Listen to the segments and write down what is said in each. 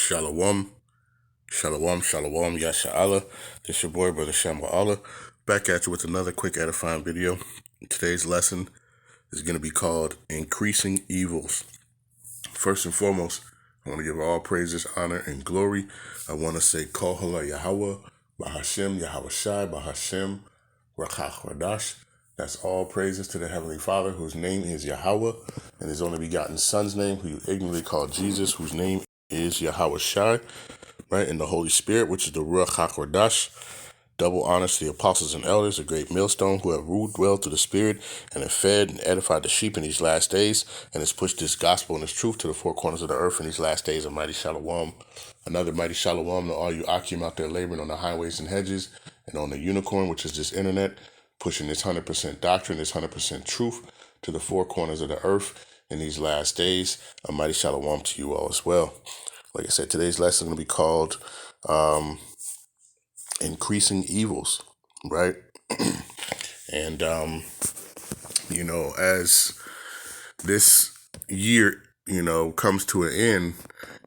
Shalom, shalom, yasha This your boy, Brother Shamba Allah, back at you with another quick edifying video. Today's lesson is going to be called Increasing Evils. First and foremost, I want to give all praises, honor, and glory. I want to say Halal, Yahawah, Bahasham, Yahawashi, Bahasham, Rawchaa, Qadash. That's all praises to the Heavenly Father, whose name is Yahawah, and his only begotten Son's name, who you ignorantly call Jesus, whose name is Yahawashi, right? And the Holy Spirit, which is the Rawchaa Qadash. Double honors to the apostles and elders, a great millstone, who have ruled well through the Spirit and have fed and edified the sheep in these last days, and has pushed this gospel and this truth to the four corners of the earth in these last days. A mighty shalom. Another mighty shalom to all you Akim out there laboring on the highways and hedges and on the unicorn, which is this internet, pushing this 100% doctrine, this 100% truth to the four corners of the earth in these last days. A mighty shalom to you all as well. Like I said, today's lesson is going to be called Increasing Evils, right? And, as this year, comes to an end,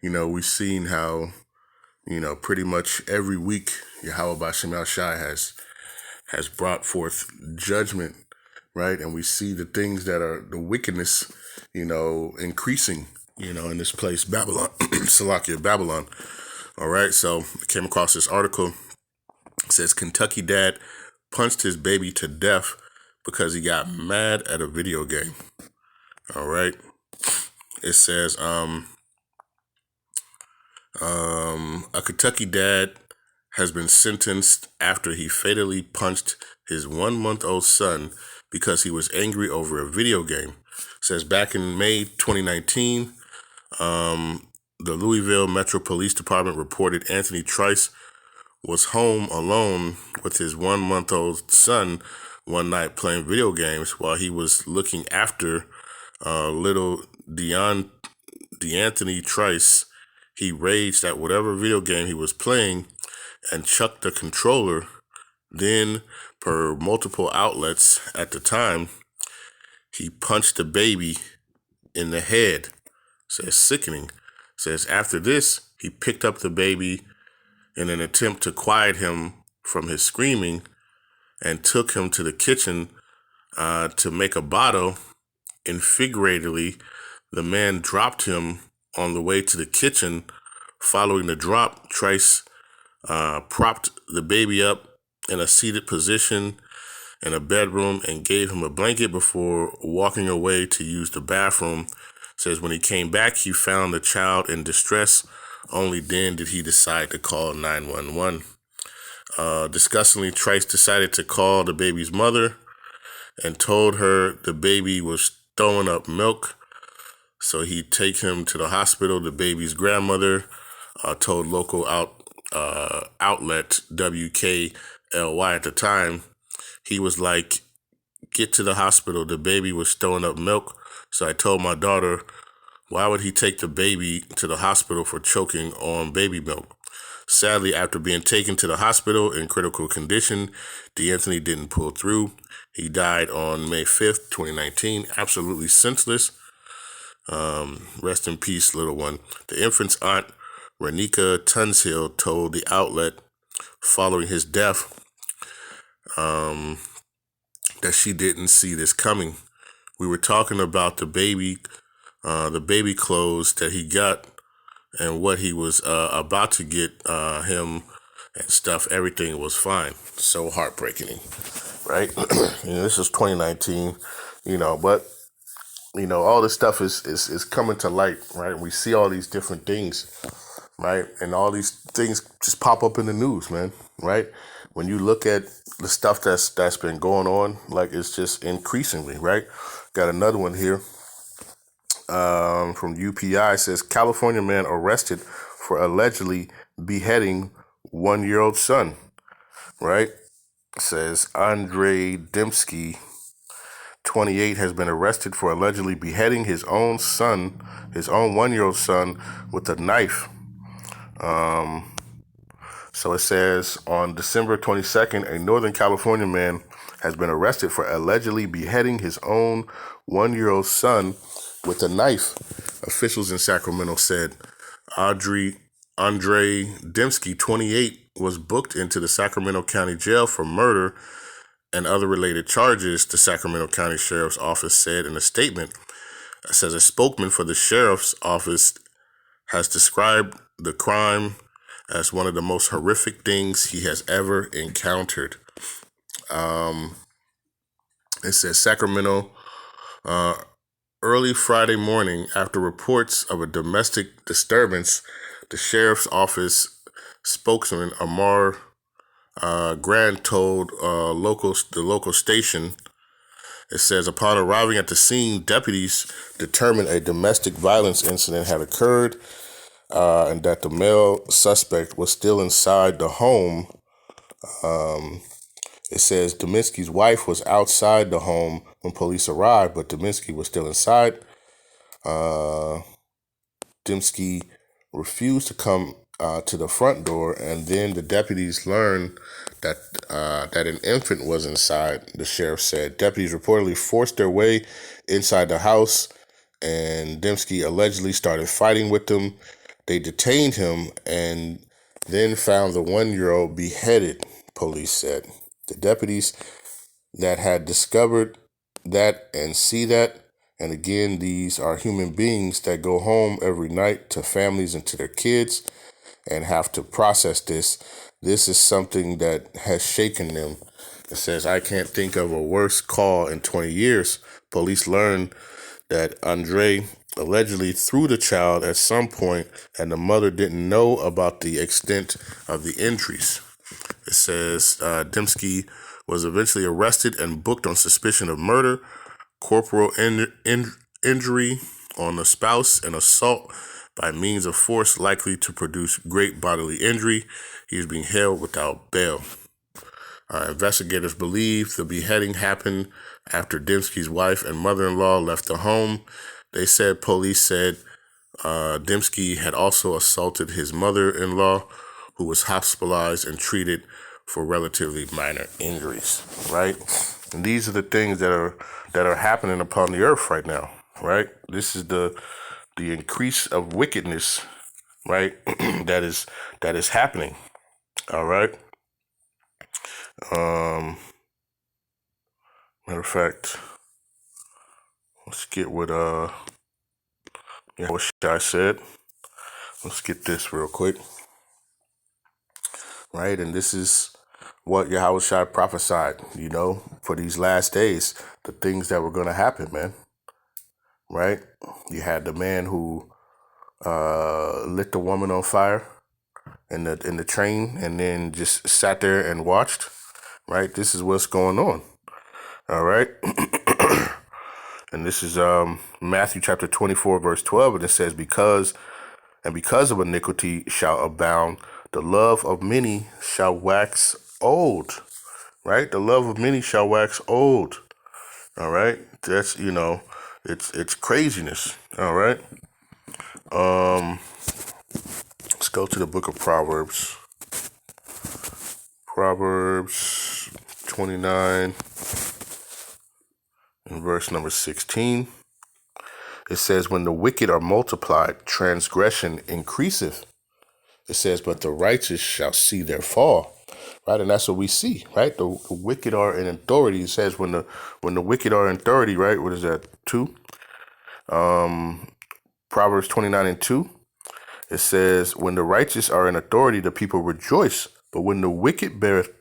we've seen how, pretty much every week, Yahawah Bahasham has brought forth judgment, right? And we see the things that are the wickedness, increasing, in this place, Babylon, Salakia, Babylon. All right, so I came across this article. It says Kentucky dad punched his baby to death because he got mad at a video game. All right. It says a Kentucky dad has been sentenced after he fatally punched his 1-month-old son because he was angry over a video game. It says back in May 2019, the Louisville Metro Police Department reported Anthony Trice was home alone with his 1-month-old son one night playing video games while he was looking after little DeAnthony Trice. He raged at whatever video game he was playing and chucked the controller. Then, per multiple outlets at the time, he punched the baby in the head. Says sickening. Says after this, he picked up the baby in an attempt to quiet him from his screaming and took him to the kitchen to make a bottle. And figuratively, the man dropped him on the way to the kitchen. Following the drop, Trice propped the baby up in a seated position in a bedroom and gave him a blanket before walking away to use the bathroom. Says when he came back, he found the child in distress. Only then did he decide to call 911. Disgustingly, Trice decided to call the baby's mother and told her the baby was throwing up milk. So he'd take him to the hospital. The baby's grandmother told local outlet WKLY at the time. He was like, get to the hospital. The baby was throwing up milk. So I told my daughter, why would he take the baby to the hospital for choking on baby milk? Sadly, after being taken to the hospital in critical condition, DeAnthony didn't pull through. He died on May 5th, 2019. Absolutely senseless. Rest in peace, little one. The infant's aunt, Renika Tunsill, told the outlet following his death that she didn't see this coming. We were talking about the baby clothes that he got and what he was about to get him and stuff. Everything was fine. So heartbreaking, right? This is 2019, but all this stuff is coming to light, right? We see all these different things, right? And all these things just pop up in the news, man, right? When you look at the stuff that's been going on, like it's just increasingly, right? Got another one here from UPI. Says California man arrested for allegedly beheading 1-year-old son, right? Says Andre Dembski, 28, has been arrested for allegedly beheading his own 1-year-old son with a knife. So it says on December 22nd, a Northern California man has been arrested for allegedly beheading his own 1-year-old son with a knife. Officials in Sacramento said Audrey Andre Dembski, 28, was booked into the Sacramento County Jail for murder and other related charges, the Sacramento County Sheriff's Office said in a statement. It says a spokesman for the Sheriff's Office has described the crime as one of the most horrific things he has ever encountered. It says Sacramento, early Friday morning, after reports of a domestic disturbance, the Sheriff's Office spokesman Amar Grant told the local station. It says, upon arriving at the scene, deputies determined a domestic violence incident had occurred and that the male suspect was still inside the home. It says Dembski's wife was outside the home when police arrived, but Dembski was still inside. Dembski refused to come to the front door, and then the deputies learned that an infant was inside, the sheriff said. Deputies reportedly forced their way inside the house, and Dembski allegedly started fighting with them. They detained him and then found the 1-year-old beheaded, police said. The deputies that had discovered that and see that, and again, these are human beings that go home every night to families and to their kids and have to process this. This is something that has shaken them. It says, I can't think of a worse call in 20 years. Police learned that Andre allegedly threw the child at some point, and the mother didn't know about the extent of the injuries. It says Dembski was eventually arrested and booked on suspicion of murder, corporal injury on a spouse, and assault by means of force likely to produce great bodily injury. He is being held without bail. Investigators believe the beheading happened after Dembski's wife and mother-in-law left the home. Police said Dembski had also assaulted his mother-in-law, who was hospitalized and treated for relatively minor injuries, right? And these are the things that are happening upon the earth right now, right? This is the increase of wickedness, right? that is happening. All right. Matter of fact, let's get what Yahawashi said. Let's get this real quick. Right, and this is what Yahawashi prophesied, for these last days, the things that were going to happen, man. Right? You had the man who lit the woman on fire in the train and then just sat there and watched. Right? This is what's going on. All right? And this is Matthew chapter 24, verse 12, and it says, because of iniquity shall abound, the love of many shall wax old. Right? The love of many shall wax old. All right? That's, it's craziness. All right? Let's go to the book of Proverbs. Proverbs 29 and verse number 16. It says, when the wicked are multiplied, transgression increaseth. It says, but the righteous shall see their fall. Right, and that's what we see, right? The wicked are in authority. It says when the wicked are in authority, right? What is that? 2? Proverbs 29 and 2. It says, when the righteous are in authority, the people rejoice. But when the wicked beareth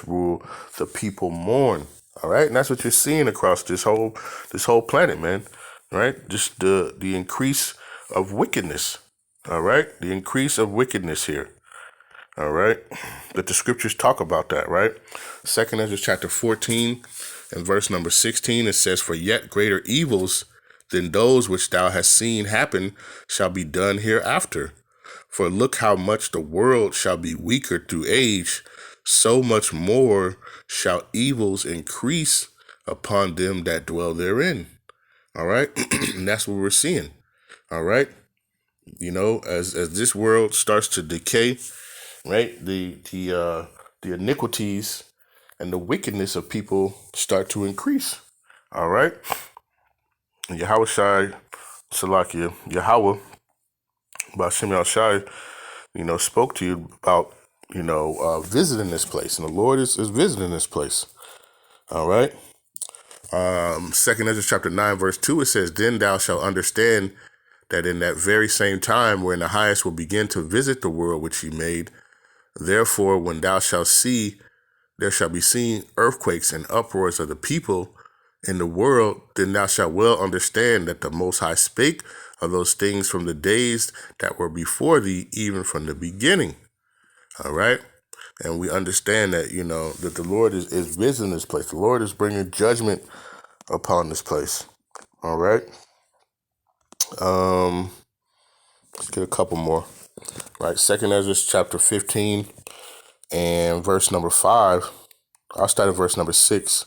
rule, the people mourn. All right, and that's what you're seeing across this whole planet, man. Right? Just the increase of wickedness. All right, the increase of wickedness here. All right, that the scriptures talk about that, right? 2 Ezra chapter 14 and verse number 16, it says, for yet greater evils than those which thou hast seen happen shall be done hereafter. For look how much the world shall be weaker through age, so much more shall evils increase upon them that dwell therein. All right, and that's what we're seeing. All right, as this world starts to decay, right, the iniquities and the wickedness of people start to increase. All right. Yahawashi, Salakia, Yahawah, Bahasham Shai spoke to you about, visiting this place. And the Lord is visiting this place. All right. Second Ezra chapter 9, verse 2, it says, "Then thou shalt understand that in that very same time wherein the highest will begin to visit the world which he made, therefore when thou shalt see, there shall be seen earthquakes and uproars of the people in the world, then thou shalt well understand that the Most High spake of those things from the days that were before thee, even from the beginning." All right. And we understand that, that the Lord is visiting this place. The Lord is bringing judgment upon this place. All right. Let's get a couple more. Right. Second Ezra chapter 15 and verse number 5. I'll start at verse number 6.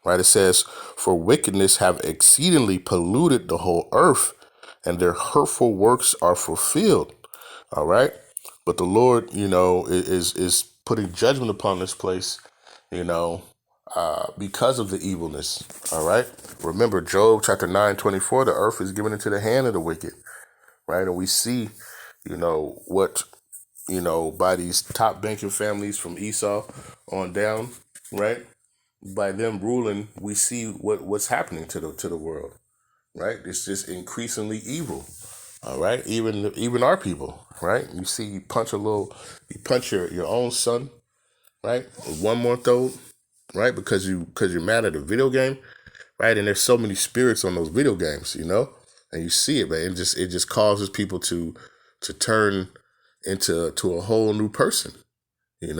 Right. It says, "For wickedness have exceedingly polluted the whole earth, and their hurtful works are fulfilled." All right. But the Lord, is putting judgment upon this place, because of the evilness. All right. Remember Job chapter 9:24, the earth is given into the hand of the wicked. Right. And we see, what, by these top banking families from Esau on down, right? By them ruling, we see what's happening to the world. Right. It's just increasingly evil. All right. Even our people. Right. You see, you punch your own son. Right. With one more throw. Right. Because you're mad at a video game. Right. And there's so many spirits on those video games, and you see it, man. It just causes people to turn into a whole new person, and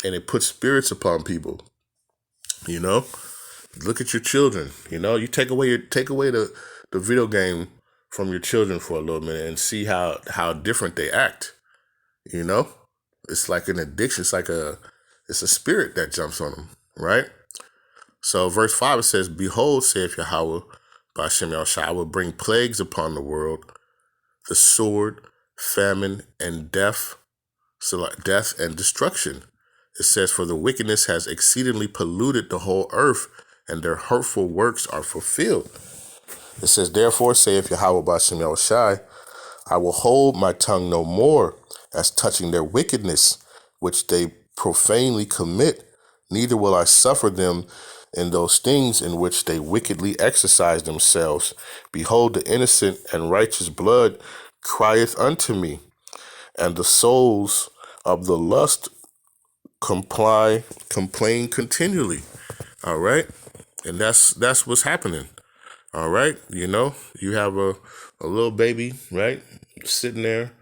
it puts spirits upon people, Look at your children, you take away the video game from your children for a little minute and see how different they act, It's like an addiction. It's a spirit that jumps on them, right? So verse 5, it says, "Behold, saith Yahawah, Bahasham Yahawashi, I will bring plagues upon the world, the sword, famine, and death, so like death and destruction." It says, "For the wickedness has exceedingly polluted the whole earth, and their hurtful works are fulfilled." It says, "Therefore saith Yahawah Bahasham Yahawashi, I will hold my tongue no more as touching their wickedness, which they profanely commit, neither will I suffer them in those things in which they wickedly exercise themselves. Behold, the innocent and righteous blood crieth unto me, and the souls of the lust complain continually." All right. And that's what's happening. All right. You have a little baby, right, sitting there,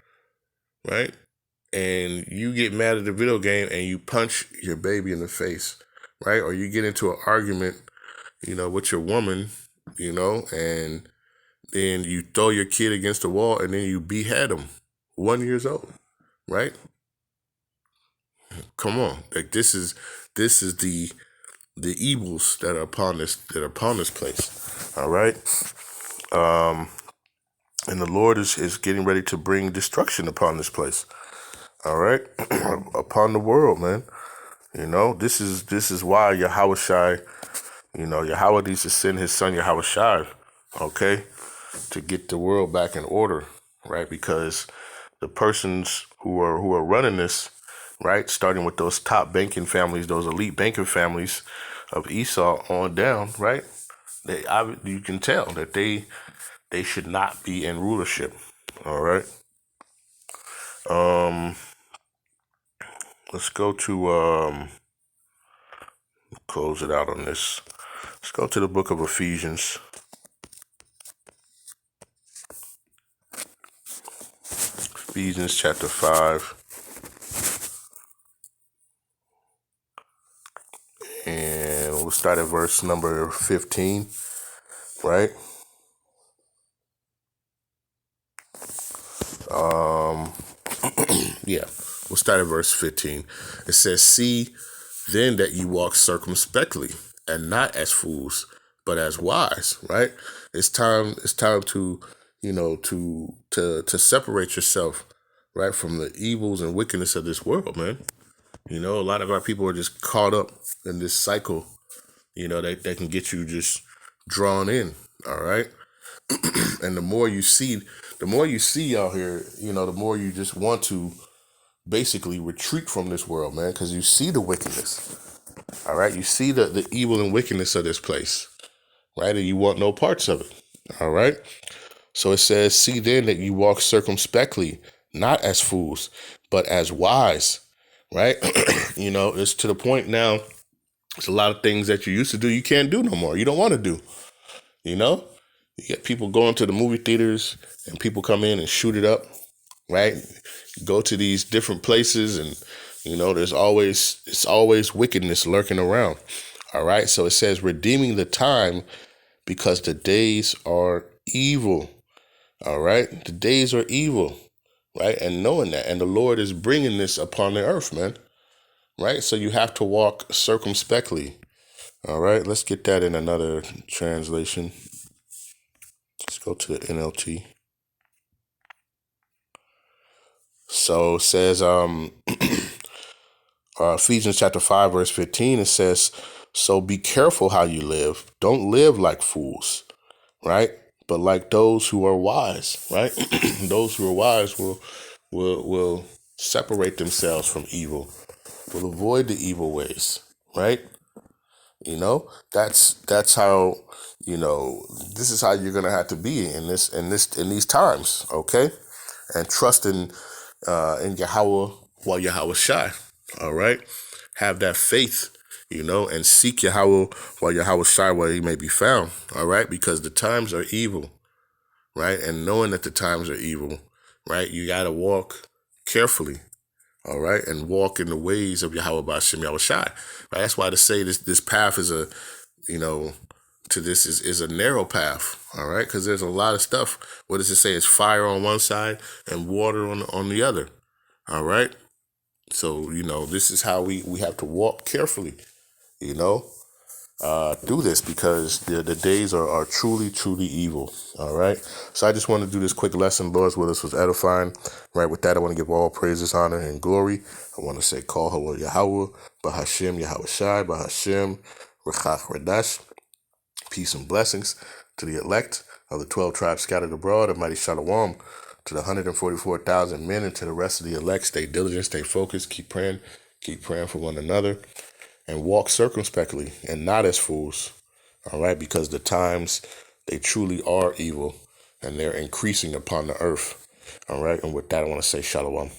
right, and you get mad at the video game and you punch your baby in the face, right, or you get into an argument, with your woman, and then you throw your kid against the wall and then you behead him, 1 year old, right? Come on, like this is the evils that are upon this place. All right. And the Lord is getting ready to bring destruction upon this place. All right. Upon the world, man. This is why Yahawashi, Yahawah needs to send his son Yahawashi, okay, to get the world back in order, right? Because the persons who are running this, right, starting with those top banking families, those elite banking families of Esau on down, right? You can tell that they should not be in rulership. All right. Let's go to close it out on this. Let's go to the book of Ephesians. Ephesians chapter 5. And we'll start at verse number 15, right? Yeah, we'll start at verse 15. It says, "See then that you walk circumspectly, and not as fools, but as wise," right? It's time to, to separate yourself, right, from the evils and wickedness of this world, man. A lot of our people are just caught up in this cycle, that can get you just drawn in, all right? And the more you see out here, the more you just want to basically retreat from this world, man, because you see the wickedness. All right, you see the evil and wickedness of this place, right? And you want no parts of it. All right. So it says, see then that you walk circumspectly, not as fools, but as wise, right? It's to the point now, there's a lot of things that you used to do, you can't do no more. You don't want to do, you know? You get people going to the movie theaters and people come in and shoot it up, right? You go to these different places and, it's always wickedness lurking around. All right. So it says, redeeming the time because the days are evil. All right. The days are evil, right? And knowing that, and the Lord is bringing this upon the earth, man. Right. So you have to walk circumspectly. All right. Let's get that in another translation. Let's go to the NLT. So it says, Ephesians chapter 5, verse 15, it says, so be careful how you live. Don't live like fools, right? But like those who are wise, right? Those who are wise will separate themselves from evil, will avoid the evil ways, right? That's how, this is how you're gonna have to be in these times, okay? And trust in Yahawah while Yahawashi, all right? Have that faith, and seek Yahawah while Yahawashi where he may be found, all right? Because the times are evil, right? And knowing that the times are evil, right? You got to walk carefully, all right? And walk in the ways of Yahawah Bahasham Yahawashi, right? That's why to say this path is to this is a narrow path, all right? Because there's a lot of stuff. What does it say? It's fire on one side and water on the other, all right? So, this is how we have to walk carefully, through this because the days are truly, truly evil, all right? So I just want to do this quick lesson. Lord's will, this was edifying, right? With that, I want to give all praises, honor, and glory. I want to say, call Halal Yahawah, Bahasham, Yahawashi, Bahasham, Qadash. Peace and blessings to the elect of the 12 tribes scattered abroad, a mighty shalom to the 144,000 men and to the rest of the elect. Stay diligent, stay focused, keep praying for one another, and walk circumspectly and not as fools, all right? Because the times, they truly are evil and they're increasing upon the earth, all right? And with that, I want to say shalom.